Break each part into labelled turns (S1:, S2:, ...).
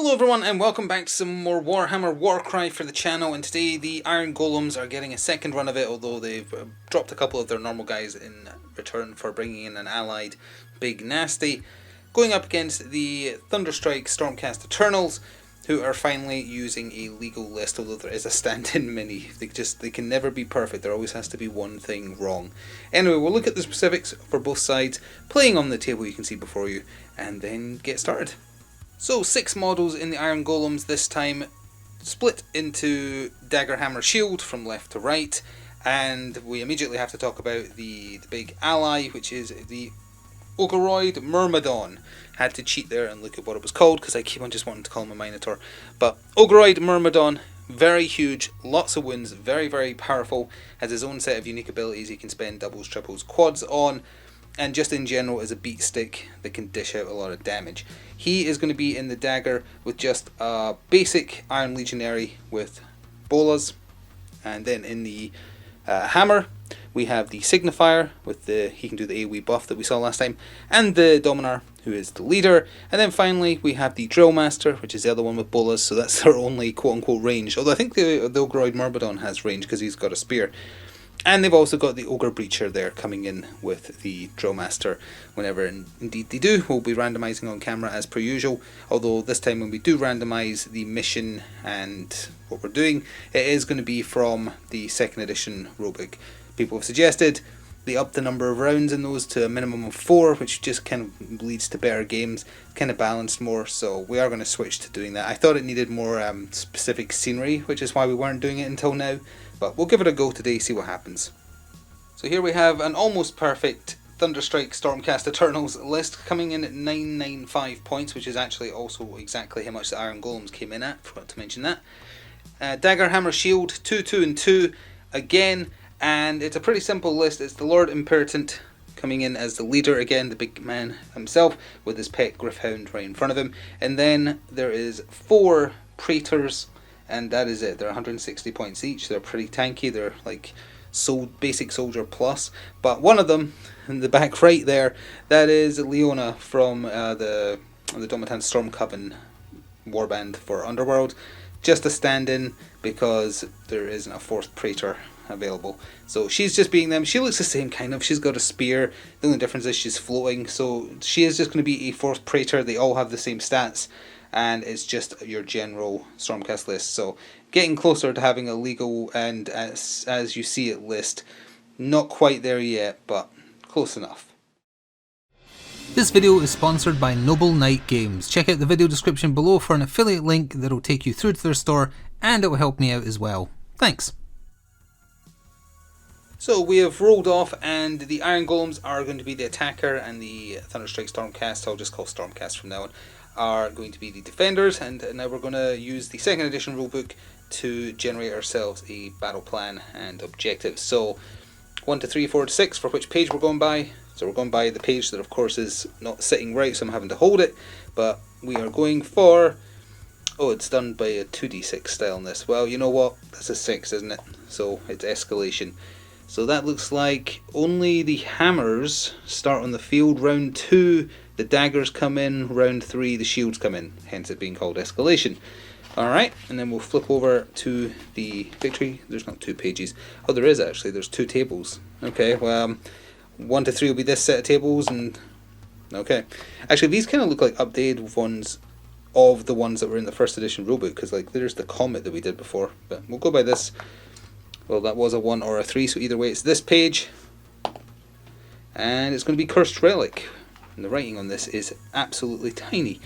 S1: Hello everyone and welcome back to some more Warhammer Warcry for the channel, and today the Iron Golems are getting a second run of it, although they've dropped a couple of their normal guys in return for bringing in an allied Big Nasty, going up against the Thunderstrike Stormcast Eternals, who are finally using a legal list, although there is a stand-in mini. They can never be perfect, there always has to be one thing wrong. Anyway, we'll look at the specifics for both sides, playing on the table you can see before you, and then get started. So 6 models in the Iron Golems this time, split into Dagger, Hammer, Shield from left to right, and we immediately have to talk about the big ally, which is the Ogoroid Myrmidon. Had to cheat there and look at what it was called because I keep on just wanting to call him a Minotaur. But Ogoroid Myrmidon, very huge, lots of wounds, very, very powerful, has his own set of unique abilities he can spend doubles, triples, quads on, and just in general is a beat stick that can dish out a lot of damage. He is going to be in the Dagger with just a basic Iron Legionary with bolas, and then in the Hammer we have the Signifier with he can do the AoE buff that we saw last time, and the Dominar, who is the leader, and then finally we have the Drill Master, which is the other one with bolas, so that's their only quote-unquote range, although I think the Ogoroid Myrmidon has range because he's got a spear. And they've also got the Ogre Breacher there coming in with the Drill Master whenever indeed they do. We'll be randomising on camera as per usual, although this time when we do randomise the mission and what we're doing, it is going to be from the 2nd edition rulebook. People have suggested they up the number of rounds in those to a minimum of 4, which just kind of leads to better games, kind of balanced more, so we are going to switch to doing that. I thought it needed more specific scenery, which is why we weren't doing it until now. But we'll give it a go today, see what happens. So here we have an almost perfect Thunderstrike Stormcast Eternals list coming in at 995 points, which is actually also exactly how much the Iron Golems came in at, forgot to mention that. Dagger, Hammer, Shield, 2, 2 and 2 again, and it's a pretty simple list. It's the Lord Imperatant coming in as the leader again, the big man himself, with his pet Gryph-hound right in front of him. And then there is 4 Praetors, and that is it. They're 160 points each. They're pretty tanky. They're like basic soldier plus. But one of them, in the back right there, that is Leona from the Domatan Stormcoven warband for Underworld. Just a stand-in because there isn't a 4th Praetor available. So she's just being them. She looks the same kind of. She's got a spear. The only difference is she's floating. So she is just going to be a 4th Praetor. They all have the same stats, and it's just your general Stormcast list. So getting closer to having a legal and as you see it list. Not quite there yet, but close enough.
S2: This video is sponsored by Noble Knight Games. Check out the video description below for an affiliate link that will take you through to their store, and it will help me out as well. Thanks.
S1: So we have rolled off, and the Iron Golems are going to be the attacker, and the Thunderstrike Stormcast, I'll just call Stormcast from now on, are going to be the defenders. And now we're going to use the 2nd edition rulebook to generate ourselves a battle plan and objectives. So 1 to 3, 4 to 6 for which page we're going by. So we're going by the page that of course is not sitting right, so I'm having to hold it, but we are going for, oh, it's done by a 2d6 style in this. Well, you know what, that's a 6, isn't it? So it's escalation. So that looks like only the hammers start on the field. Round 2, the daggers come in. Round 3, the shields come in. Hence it being called escalation. Alright, and then we'll flip over to the victory. There's not 2 pages. Oh, there is actually. There's 2 tables. Okay, well, 1 to 3 will be this set of tables, and okay. Actually, these kind of look like updated ones of the ones that were in the 1st edition rulebook, because like there's the comet that we did before. But we'll go by this. Well, that was a 1 or a 3, so either way it's this page. And it's going to be Cursed Relic. And the writing on this is absolutely tiny.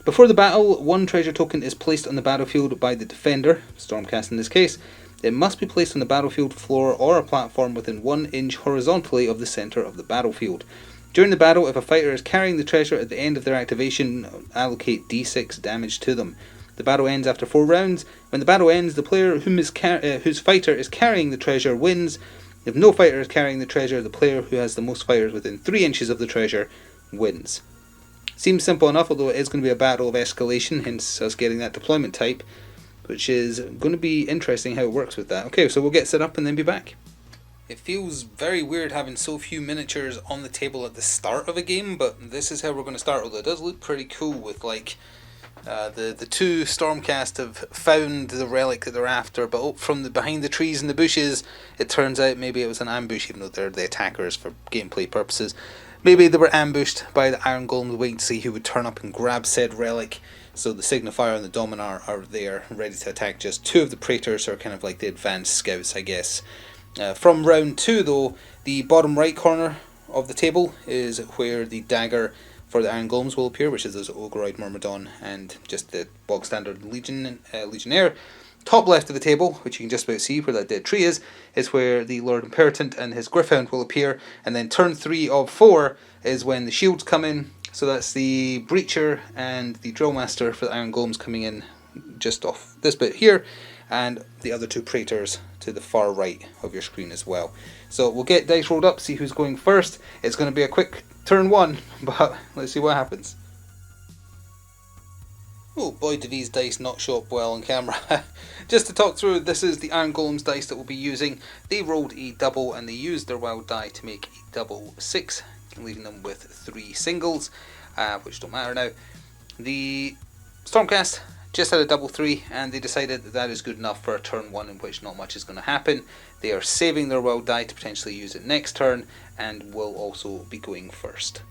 S1: Before the battle, 1 treasure token is placed on the battlefield by the defender, Stormcast in this case. It must be placed on the battlefield floor or a platform within 1 inch horizontally of the centre of the battlefield. During the battle, if a fighter is carrying the treasure at the end of their activation, allocate d6 damage to them. The battle ends after 4 rounds. When the battle ends, the player whose fighter is carrying the treasure wins. If no fighter is carrying the treasure, the player who has the most fighters within 3 inches of the treasure wins. Seems simple enough, although it is going to be a battle of escalation, hence us getting that deployment type, which is going to be interesting how it works with that. Okay, so we'll get set up and then be back. It feels very weird having so few miniatures on the table at the start of a game, but this is how we're going to start, although it does look pretty cool with like The two Stormcast have found the relic that they're after, but from behind the trees and the bushes, it turns out maybe it was an ambush, even though they're the attackers for gameplay purposes. Maybe they were ambushed by the Iron Golems waiting to see who would turn up and grab said relic. So the Signifier and the Dominar are there, ready to attack. Just two of the Praetors are kind of like the advanced scouts, I guess. From round 2, though, the bottom right corner of the table is where the dagger for the Iron Golems will appear, which is those Ogoroid Myrmidon and just the bog standard Legionnaire. Top left of the table, which you can just about see where that dead tree is where the Lord Imperatant and his Gryph-hound will appear. And then turn 3 of 4 is when the shields come in. So that's the Breacher and the Drillmaster for the Iron Golems coming in just off this bit here, and the other two Praetors to the far right of your screen as well. So we'll get dice rolled up, see who's going first. It's going to be a quick turn 1, but let's see what happens. Oh boy, do these dice not show up well on camera. Just to talk through, this is the Iron Golems dice that we'll be using. They rolled a double and they used their wild die to make a double 6, leaving them with 3 singles, which don't matter now. The Stormcast just had a double 3, and they decided that is good enough for a turn 1 in which not much is going to happen. They are saving their wild die to potentially use it next turn, and will also be going first.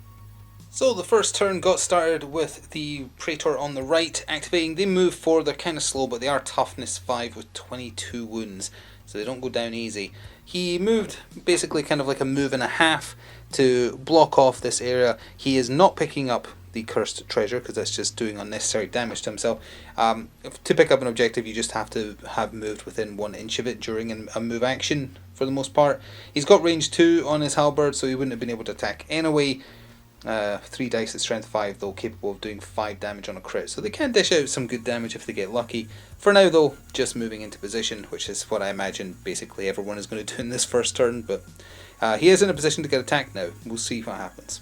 S1: So the first turn got started with the Praetor on the right activating. They move forward, they're kind of slow, but they are toughness 5 with 22 wounds, so they don't go down easy. He moved basically kind of like a move and a half to block off this area. He is not picking up the cursed treasure because that's just doing unnecessary damage to himself. To pick up an objective, you just have to have moved within 1 inch of it during a move action for the most part. He's got range 2 on his halberd, so he wouldn't have been able to attack anyway. 3 dice at strength 5 though, capable of doing 5 damage on a crit, so they can dish out some good damage if they get lucky. For now though, just moving into position, which is what I imagine basically everyone is going to do in this first turn, but he is in a position to get attacked now. We'll see what happens.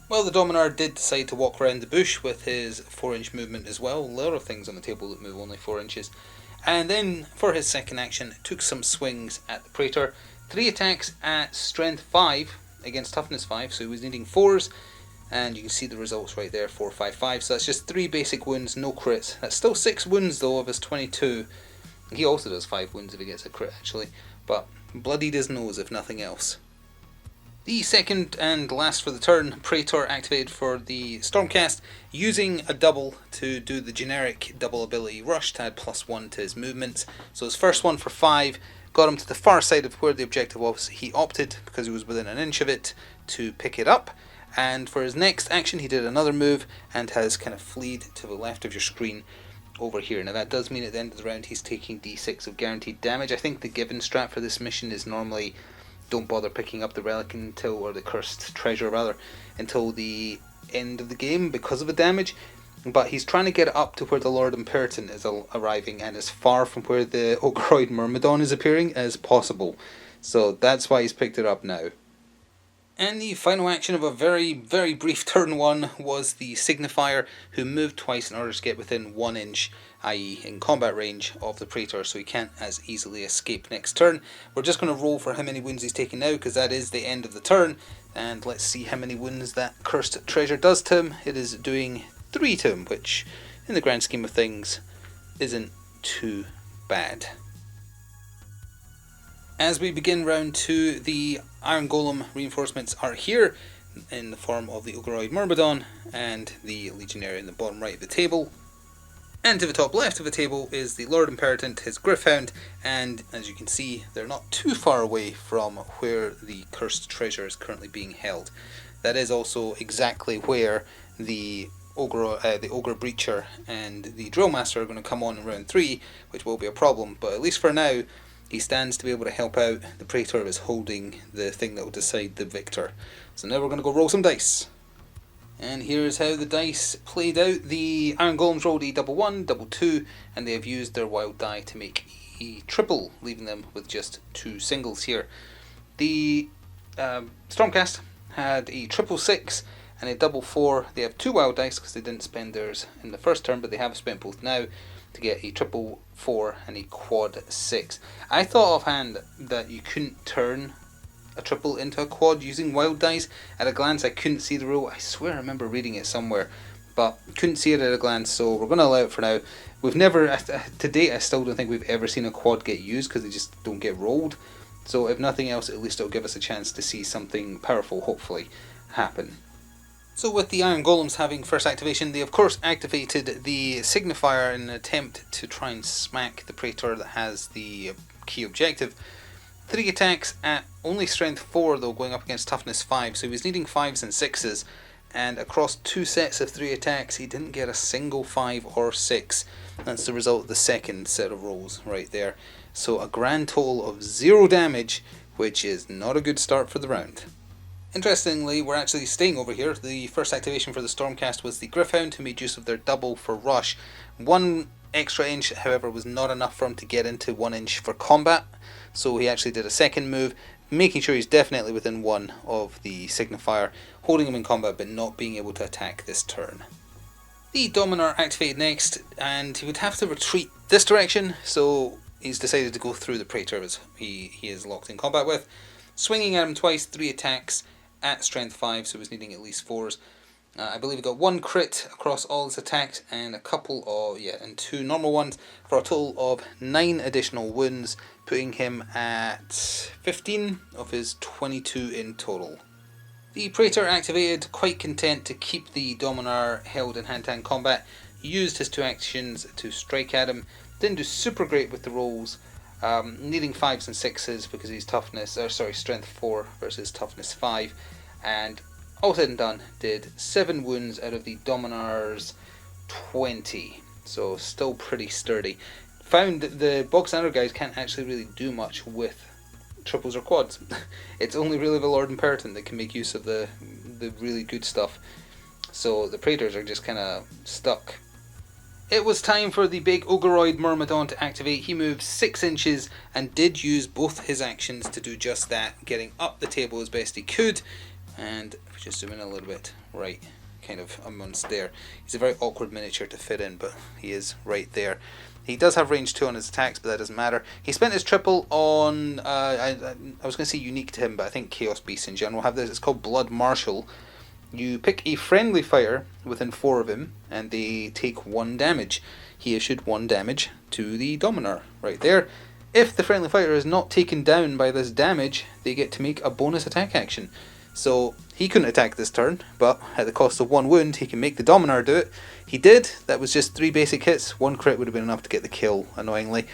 S1: Well, the Dominar did decide to walk around the bush with his 4-inch movement as well. A lot of things on the table that move only 4 inches. And then for his second action, took some swings at the Praetor. 3 attacks at strength 5 against toughness 5, so he was needing 4s, and you can see the results right there, 4, 5, 5. So that's just 3 basic wounds, no crits. That's still 6 wounds though of his 22. He also does 5 wounds if he gets a crit actually, but bloodied his nose if nothing else. The second and last for the turn, Praetor activated for the Stormcast, using a double to do the generic double ability rush to add +1 to his movements. So his first one for 5 got him to the far side of where the objective was. He opted, because he was within an inch of it, to pick it up. And for his next action he did another move and has kind of fleed to the left of your screen over here. Now that does mean at the end of the round he's taking d6 of guaranteed damage. I think the given strat for this mission is normally don't bother picking up the relic until, or the cursed treasure rather, until the end of the game because of the damage. But he's trying to get up to where the Lord Imperatant is arriving, and as far from where the Ogoroid Myrmidon is appearing as possible. So that's why he's picked it up now. And the final action of a very, very brief turn 1 was the Signifier, who moved twice in order to get within 1 inch, i.e. in combat range, of the Praetor, so he can't as easily escape next turn. We're just going to roll for how many wounds he's taking now, because that is the end of the turn, and let's see how many wounds that cursed treasure does to him. It is doing 3 to him, which in the grand scheme of things isn't too bad. As we begin round 2, the Iron Golem reinforcements are here in the form of the Ogoroid Myrmidon and the Legionnaire in the bottom right of the table. And to the top left of the table is the Lord Imperatant, his Gryph-hound, and as you can see, they're not too far away from where the cursed treasure is currently being held. That is also exactly where the Ogre Breacher and the Drillmaster are going to come on in round 3, which will be a problem, but at least for now, he stands to be able to help out. The Praetor is holding the thing that will decide the victor. So now we're going to go roll some dice. And here's how the dice played out. The Iron Golems rolled a double 1, double 2, and they have used their wild die to make a triple, leaving them with just 2 singles here. The Stormcast had a triple 6 and a double 4. They have 2 wild dice because they didn't spend theirs in the first turn, but they have spent both now to get a triple 4 and a quad 6. I thought offhand that you couldn't turn a triple into a quad using wild dice. At a glance I couldn't see the rule. I swear I remember reading it somewhere, but couldn't see it at a glance, so we're going to allow it for now. We've never, to date, I still don't think we've ever seen a quad get used because they just don't get rolled. So if nothing else, at least it'll give us a chance to see something powerful, hopefully, happen. So with the Iron Golems having first activation, they of course activated the Signifier in an attempt to try and smack the Praetor that has the key objective. 3 attacks at only strength 4 though, going up against toughness 5, so he was needing 5s and 6s, and across 2 sets of 3 attacks he didn't get a single 5 or 6. That's the result of the second set of rolls right there. So a grand total of 0 damage, which is not a good start for the round. Interestingly, we're actually staying over here. The first activation for the Stormcast was the Gryph-hound, who made use of their double for rush. 1 extra inch, however, was not enough for him to get into 1 inch for combat, so he actually did a second move, making sure he's definitely within 1 of the Signifier, holding him in combat but not being able to attack this turn. The Dominar activated next, and he would have to retreat this direction, so he's decided to go through the Praetor he is locked in combat with, swinging at him twice, 3 attacks at strength 5, so he was needing at least 4s. I believe he got 1 crit across all his attacks and and 2 normal ones for a total of 9 additional wounds, putting him at 15 of his 22 in total. The Praetor activated, quite content to keep the Dominar held in hand-to-hand combat. He used his 2 actions to strike at him. Didn't do super great with the rolls, needing 5s and 6s because he's strength 4 versus toughness 5, and all said and done, did 7 wounds out of the Dominar's 20, so still pretty sturdy. Found that the bog standard guys can't actually really do much with triples or quads. It's only really the Lord Imperator that can make use of the really good stuff, so the Praetors are just kind of stuck. It was time for the big Ogoroid Myrmidon to activate. He moved 6 inches and did use both his actions to do just that, getting up the table as best he could. And if we just zoom in a little bit, right, kind of amongst there. He's a very awkward miniature to fit in, but he is right there. He does have range 2 on his attacks, but that doesn't matter. He spent his triple on, I was going to say unique to him, but I think Chaos Beasts in general have this. It's called Blood Marshal. You pick a friendly fighter within 4 of him, and they take 1 damage. He issued 1 damage to the Dominar, right there. If the friendly fighter is not taken down by this damage, they get to make a bonus attack action. So he couldn't attack this turn, but at the cost of 1 wound, he can make the Dominar do it. He did. That was just 3 basic hits. 1 crit would have been enough to get the kill, annoyingly.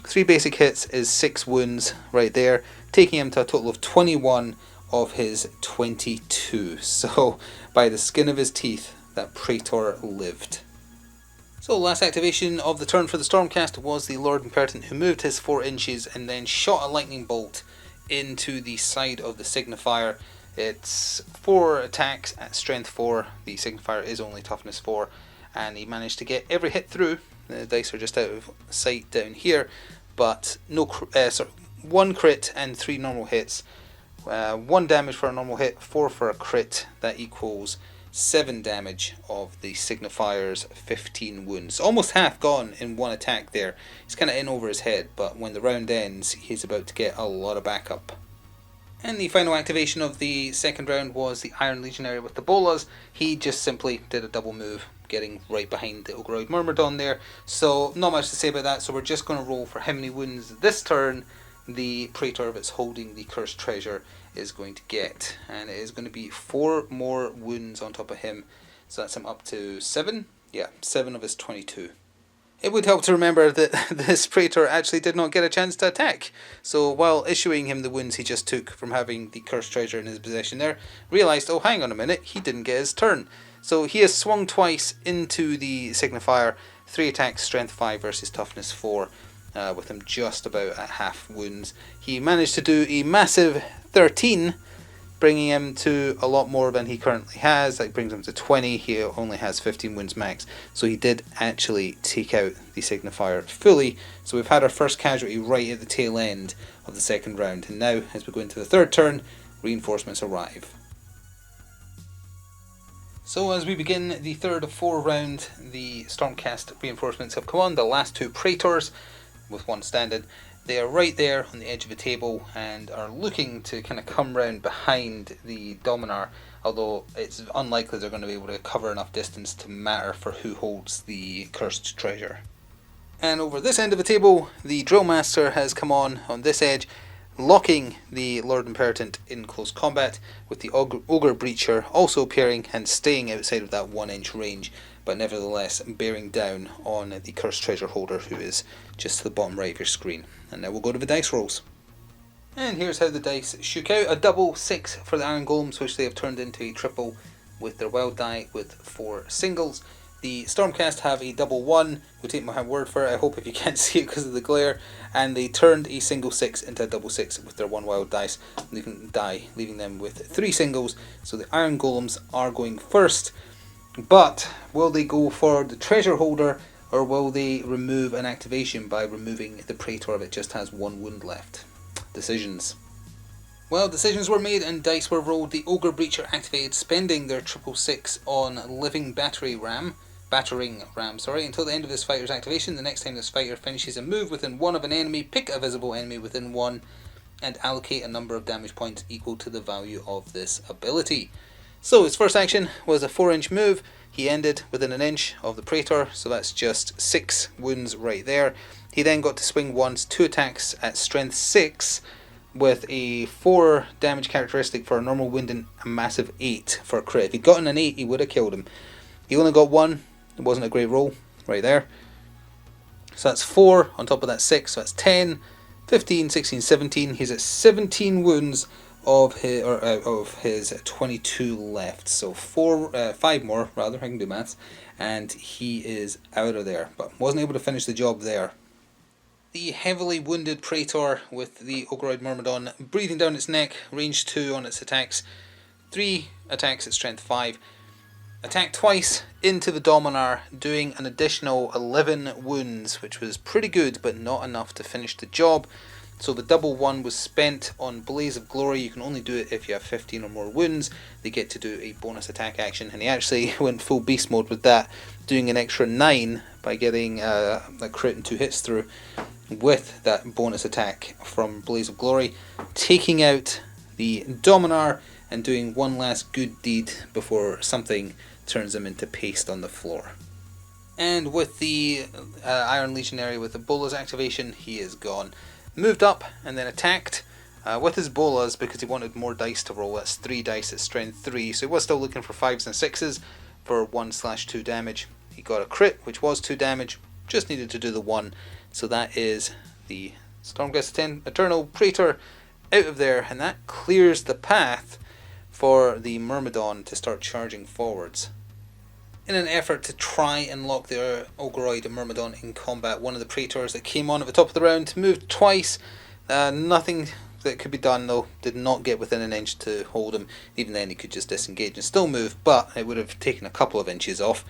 S1: 3 basic hits is 6 wounds right there, taking him to a total of 21 of his 22. So by the skin of his teeth, that Praetor lived. So last activation of the turn for the Stormcast was the Lord Imperator, who moved his 4 inches and then shot a lightning bolt into the side of the Signifier. It's 4 attacks at strength 4. The Signifier is only toughness 4, and he managed to get every hit through. The dice are just out of sight down here, but 1 crit and 3 normal hits. 1 damage for a normal hit, 4 for a crit. That equals 7 damage of the Signifier's 15 wounds. Almost half gone in 1 attack there. He's kind of in over his head, but when the round ends, he's about to get a lot of backup. And the final activation of the second round was the Iron Legionary with the Bolas. He just simply did a double move, getting right behind the Ogoroid Myrmidon there. So not much to say about that, so we're just going to roll for how many wounds this turn the Praetor that's holding the Cursed Treasure is going to get. And it is going to be 4 more wounds on top of him. So that's him up to 7. Yeah, 7 of his 22. It would help to remember that this Praetor actually did not get a chance to attack. So while issuing him the wounds he just took from having the Cursed Treasure in his possession there, realised, oh hang on a minute, he didn't get his turn. So he has swung twice into the Signifier, 3 attacks, strength 5 versus toughness 4, with him just about at half wounds. He managed to do a massive 13, bringing him to a lot more than he currently has. That brings him to 20. He only has 15 wounds max, so he did actually take out the Signifier fully. So we've had our first casualty right at the tail end of the second round, and now as we go into the third turn, reinforcements arrive. So as we begin the third of 4 round, the Stormcast reinforcements have come on, the last 2 Praetors with 1 standard. They are right there on the edge of the table and are looking to kind of come round behind the Dominar, although it's unlikely they're going to be able to cover enough distance to matter for who holds the cursed treasure. And over this end of the table, the Drill Master has come on this edge, locking the Lord Imperator in close combat, with the Ogre Breacher also appearing and staying outside of that 1-inch range, but nevertheless bearing down on the cursed treasure holder, who is just to the bottom right of your screen. And now we'll go to the dice rolls. And here's how the dice shook out. A double 6 for the Iron Golems, which they have turned into a triple with their wild die with 4 singles. The Stormcast have a double 1, we'll take my word for it, I hope if you can't see it because of the glare, and they turned a single 6 into a double 6 with their 1 wild dice, leaving them with 3 singles. So the Iron Golems are going first, but will they go for the treasure holder, or will they remove an activation by removing the Praetor that just has 1 wound left? Decisions. Well, decisions were made and dice were rolled. The Ogre Breacher activated, spending their 666 on Living Battering Ram, until the end of this fighter's activation. The next time this fighter finishes a move within 1 of an enemy, pick a visible enemy within 1 and allocate a number of damage points equal to the value of this ability. So his first action was a 4-inch move. He ended within an inch of the Praetor, so that's just 6 wounds right there. He then got to swing once, 2 attacks at strength 6 with a 4 damage characteristic for a normal wound and a massive 8 for a crit. If he'd gotten an 8, he would have killed him. He only got 1. It wasn't a great roll right there. So that's 4 on top of that 6, so that's 10, 15, 16, 17. He's at 17 wounds of his 22 left. So 5 more, rather, I can do maths. And he is out of there, but wasn't able to finish the job there. The heavily wounded Praetor with the Ogroid Myrmidon breathing down its neck, range 2 on its attacks, 3 attacks at strength 5. Attacked twice into the Dominar, doing an additional 11 wounds, which was pretty good, but not enough to finish the job. So the double 1 was spent on Blaze of Glory. You can only do it if you have 15 or more wounds. They get to do a bonus attack action, and he actually went full beast mode with that, doing an extra 9 by getting a crit and 2 hits through with that bonus attack from Blaze of Glory, taking out the Dominar and doing one last good deed before something turns him into paste on the floor. And with the Iron Legionary with Ebola's activation, he is gone. Moved up and then attacked with his bolas because he wanted more dice to roll. That's 3 dice at strength 3, so he was still looking for 5s and 6s for 1/2 damage. He got a crit, which was 2 damage, just needed to do the 1, so that is the Stormcast Eternal Praetor out of there, and that clears the path for the Myrmidon to start charging forwards. In an effort to try and lock the Ogroid Myrmidon in combat, one of the Praetors that came on at the top of the round moved twice. Nothing that could be done though, did not get within an inch to hold him. Even then he could just disengage and still move, but it would have taken a couple of inches off.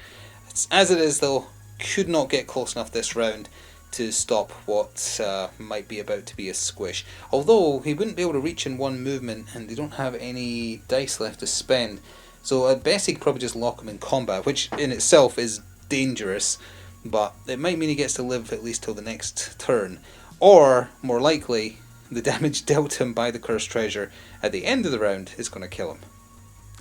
S1: As it is though, could not get close enough this round to stop what might be about to be a squish. Although he wouldn't be able to reach in one movement and they don't have any dice left to spend. So at best he could probably just lock him in combat, which in itself is dangerous, but it might mean he gets to live at least till the next turn. Or, more likely, the damage dealt him by the Cursed Treasure at the end of the round is going to kill him.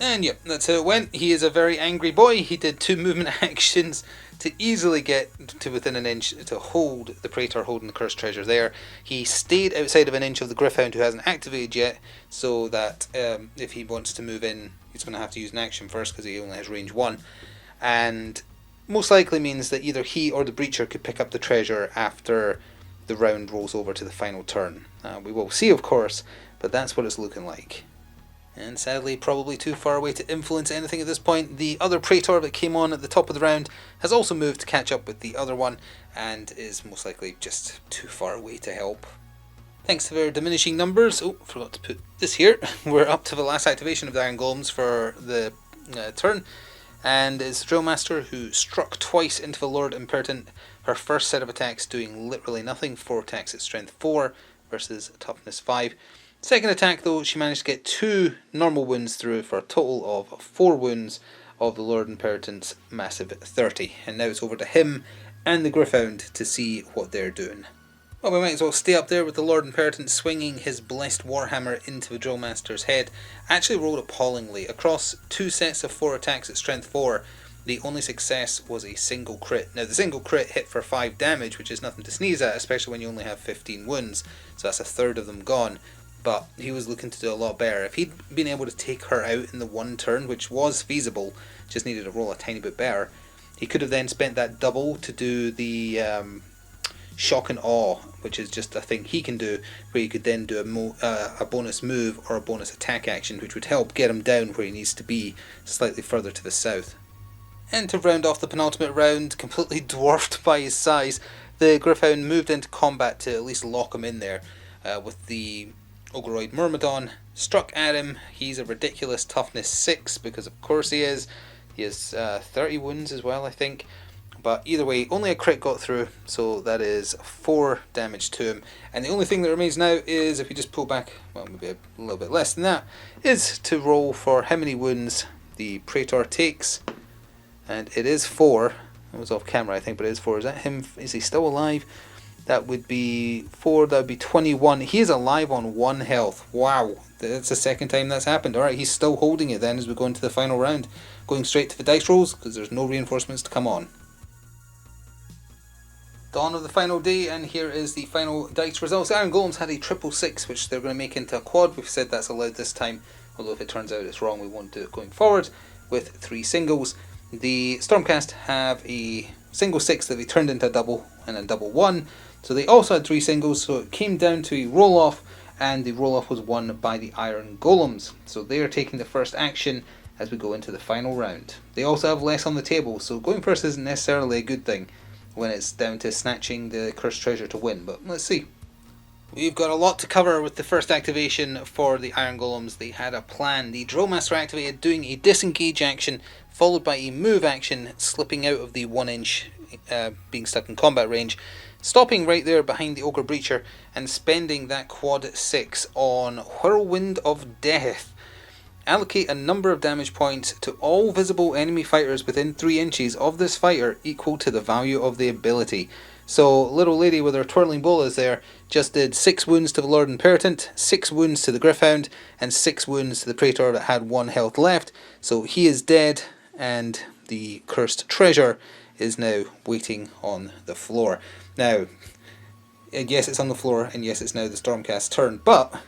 S1: And yep, that's how it went. He is a very angry boy. He did 2 movement actions to easily get to within an inch to hold the Praetor holding the Cursed Treasure there. He stayed outside of an inch of the Gryph-hound who hasn't activated yet, so that if he wants to move in, he's going to have to use an action first because he only has range 1. And most likely means that either he or the Breacher could pick up the treasure after the round rolls over to the final turn. We will see, of course, but that's what it's looking like. And sadly, probably too far away to influence anything at this point. The other Praetor that came on at the top of the round has also moved to catch up with the other one, and is most likely just too far away to help. Thanks to their diminishing numbers, forgot to put this here, we're up to the last activation of the Iron Golems for the turn, and it's the Drill Master who struck twice into the Lord Imperator. Her first set of attacks doing literally nothing, 4 attacks at strength 4 versus toughness 5. Second attack though, she managed to get 2 normal wounds through for a total of 4 wounds of the Lord Imperator's massive 30. And now it's over to him and the Gryph-hound to see what they're doing. Well, we might as well stay up there with the Lord Impertinent swinging his blessed Warhammer into the Drillmaster's head. Actually rolled appallingly. Across 2 sets of 4 attacks at strength 4, the only success was a single crit. Now, the single crit hit for 5 damage, which is nothing to sneeze at, especially when you only have 15 wounds, so that's a third of them gone. But he was looking to do a lot better. If he'd been able to take her out in the one turn, which was feasible, just needed to roll a tiny bit better, he could have then spent that double to do the shock and awe, which is just a thing he can do, where you could then do a bonus move or a bonus attack action, which would help get him down where he needs to be, slightly further to the south. And to round off the penultimate round, completely dwarfed by his size, the Gryph-hound moved into combat to at least lock him in there, with the Ogreoid Myrmidon struck at him. He's a ridiculous toughness 6, because of course he is. He has 30 wounds as well, I think. But either way, only a crit got through, so that is 4 damage to him. And the only thing that remains now is, if you just pull back, well, maybe a little bit less than that, is to roll for how many wounds the Praetor takes. And it is 4. It was off camera, I think, but it is 4. Is that him? Is he still alive? That would be 4, that would be 21. He is alive on 1 health. Wow, that's the second time that's happened. Alright, he's still holding it then as we go into the final round. Going straight to the dice rolls, because there's no reinforcements to come on. Dawn of the final day, and here is the final dice results. Iron Golems had a triple 6, which they're going to make into a quad. We've said that's allowed this time, although if it turns out it's wrong, we won't do it going forward, with 3 singles. The Stormcast have a single 6 that they turned into a double, and a double 1. So they also had 3 singles, so it came down to a roll-off, and the roll-off was won by the Iron Golems. So they are taking the first action as we go into the final round. They also have less on the table, so going first isn't necessarily a good thing when it's down to snatching the cursed treasure to win, but let's see. We've got a lot to cover with the first activation for the Iron Golems. They had a plan. The Drillmaster activated doing a disengage action, followed by a move action, slipping out of the 1 inch, being stuck in combat range, stopping right there behind the Ogre Breacher, and spending that quad 6 on Whirlwind of Death. Allocate a number of damage points to all visible enemy fighters within 3 inches of this fighter equal to the value of the ability. So little lady with her twirling bolas there just did 6 wounds to the Lord Impertinent, 6 wounds to the Gryph-hound, and 6 wounds to the Praetor that had 1 health left. So he is dead, and the cursed treasure is now waiting on the floor. Now, yes, it's on the floor, and yes, it's now the Stormcast's turn, but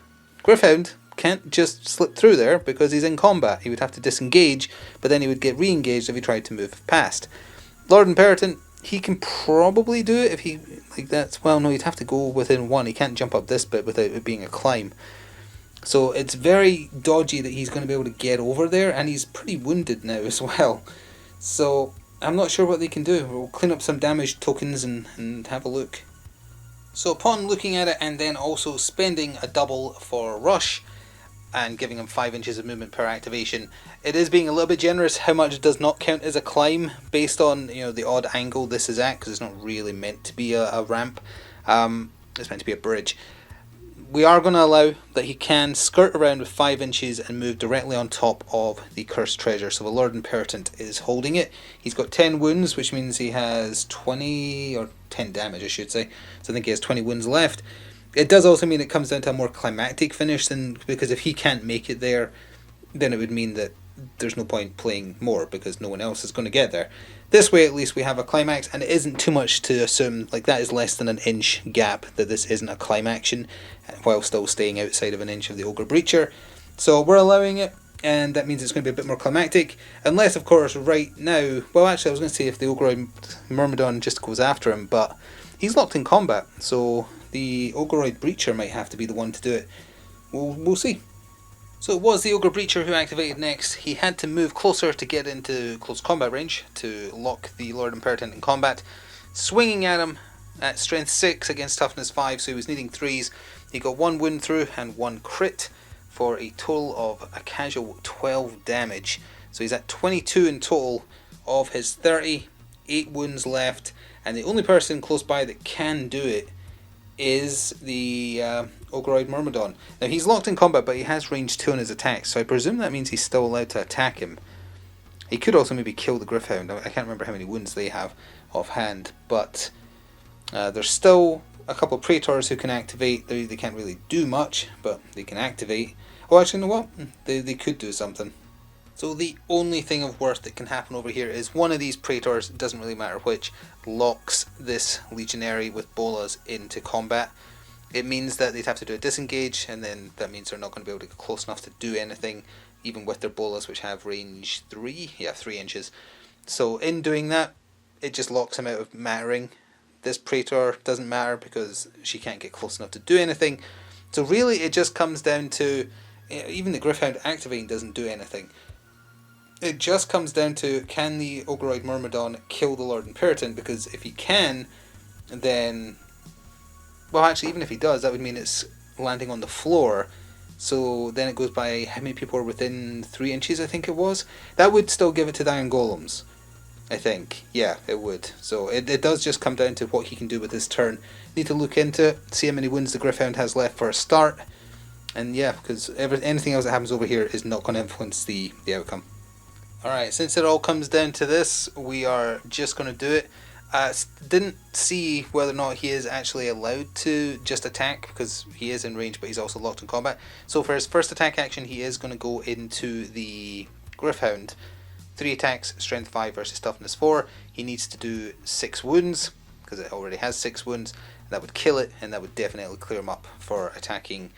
S1: Gryph-hound can't just slip through there because he's in combat. He would have to disengage, but then he would get re-engaged if he tried to move past. Lord Impertinent, he can probably do it if he, like that's, well no, he'd have to go within 1. He can't jump up this bit without it being a climb. So it's very dodgy that he's going to be able to get over there, and he's pretty wounded now as well. So I'm not sure what they can do. We'll clean up some damage tokens and have a look. So upon looking at it and then also spending a double for Rush, and giving him 5 inches of movement per activation, it is being a little bit generous. How much does not count as a climb based on, you know, the odd angle this is at, because it's not really meant to be a ramp. It's meant to be a bridge. We are going to allow that he can skirt around with 5 inches and move directly on top of the cursed treasure. So the Lord Impertinent is holding it. He's got 10 wounds, which means he has 20 or 10 damage, I should say. So I think he has 20 wounds left. It does also mean it comes down to a more climactic finish, because if he can't make it there, then it would mean that there's no point playing more because no one else is going to get there. This way at least we have a climax, and it isn't too much to assume, like that is less than an inch gap, that this isn't a climb action while still staying outside of an inch of the Ogre Breacher. So we're allowing it, and that means it's going to be a bit more climactic, unless of course right now, well actually I was going to say if the Ogre Myrmidon just goes after him, but he's locked in combat, so the Ogreoid Breacher might have to be the one to do it. We'll see. So it was the Ogre Breacher who activated next. He had to move closer to get into close combat range to lock the Lord Impertinent in combat. Swinging at him at strength 6 against toughness 5, so he was needing 3s. He got 1 wound through and 1 crit for a total of a casual 12 damage. So he's at 22 in total of his 30, 8 wounds left, and the only person close by that can do it is the Ogreoid Myrmidon. Now he's locked in combat, but he has range 2 on his attacks, so I presume that means he's still allowed to attack him. He could also maybe kill the Gryph-hound. I can't remember how many wounds they have offhand, but there's still a couple of Praetors who can activate. They can't really do much, but they can activate. Oh, actually, you know what? They could do something. So the only thing of worth that can happen over here is one of these Praetors, it doesn't really matter which, locks this Legionary with bolas into combat. It means that they'd have to do a disengage, and then that means they're not going to be able to get close enough to do anything, even with their bolas, which have range 3? Yeah, 3 inches. So in doing that, it just locks him out of mattering. This Praetor doesn't matter because she can't get close enough to do anything. So really it just comes down to, even the Gryph-hound activating doesn't do anything. It just comes down to, can the Ogreoid Myrmidon kill the Lord Imperator? Because if he can, then... well, actually, even if he does, that would mean it's landing on the floor. So then it goes by how many people are within 3 inches, I think it was. That would still give it to the Iron Golems, I think. Yeah, it would. So it does just come down to what he can do with his turn. Need to look into it, see how many wounds the Gryph-hound has left for a start. And yeah, because anything else that happens over here is not going to influence the outcome. Alright, since it all comes down to this, we are just going to do it. Didn't see whether or not he is actually allowed to just attack, because he is in range but he's also locked in combat. So for his first attack action, he is going to go into the Gryph-hound. 3 attacks, strength 5 versus toughness 4. He needs to do 6 wounds, because it already has 6 wounds. That would kill it, and that would definitely clear him up for attacking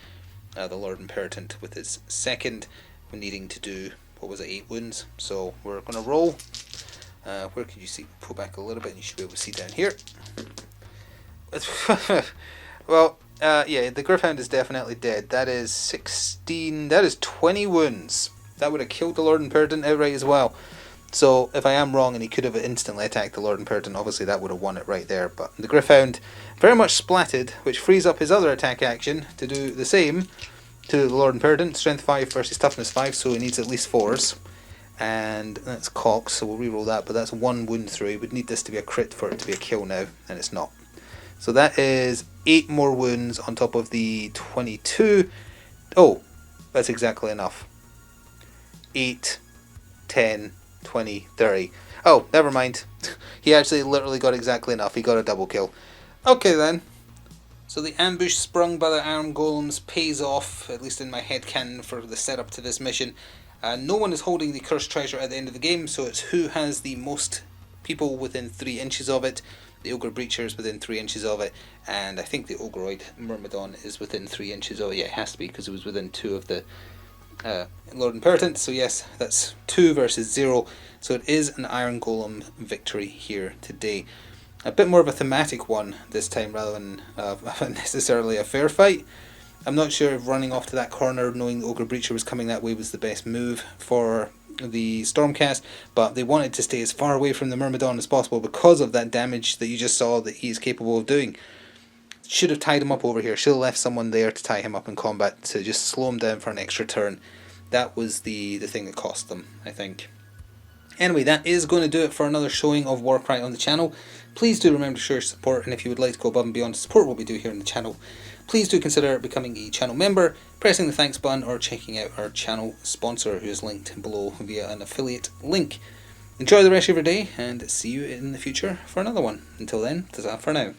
S1: the Lord Imperator with his second. We're needing to do, what was it, 8 wounds. So we're going to roll. Where could you see? Pull back a little bit and you should be able to see down here. Well, yeah, the Gryph-hound is definitely dead. That is 16, that is 20 wounds. That would have killed the Lord Imperator outright as well. So if I am wrong and he could have instantly attacked the Lord Imperator, obviously that would have won it right there. But the Gryph-hound very much splatted, which frees up his other attack action to do the same to the Lord Imperator. Strength 5 versus toughness 5, so he needs at least 4s. And that's cocked, so we'll reroll that, but that's 1 wound through. We'd need this to be a crit for it to be a kill now, and it's not. So that is 8 more wounds on top of the 22. Oh, that's exactly enough. 8, 10, 20, 30. Oh, never mind. He actually literally got exactly enough. He got a double kill. Okay then. So the ambush sprung by the Iron Golems pays off, at least in my headcanon, for the setup to this mission. No one is holding the cursed treasure at the end of the game, so it's who has the most people within 3 inches of it. The Ogre Breacher is within 3 inches of it, and I think the Ogreoid Myrmidon is within 3 inches of it. Yeah, it has to be, because it was within 2 of the Lord Imperator. So yes, that's 2 versus 0. So it is an Iron Golem victory here today. A bit more of a thematic one this time, rather than necessarily a fair fight. I'm not sure if running off to that corner, knowing the Ogre Breacher was coming that way, was the best move for the Stormcast, but they wanted to stay as far away from the Myrmidon as possible because of that damage that you just saw that he is capable of doing. Should have tied him up over here, should have left someone there to tie him up in combat to just slow him down for an extra turn. That was the thing that cost them, I think. Anyway, that is going to do it for another showing of Warcry on the channel. Please do remember to show your support, and if you would like to go above and beyond to support what we do here on the channel, please do consider becoming a channel member, pressing the thanks button, or checking out our channel sponsor, who is linked below via an affiliate link. Enjoy the rest of your day, and see you in the future for another one. Until then, ta-ta for now.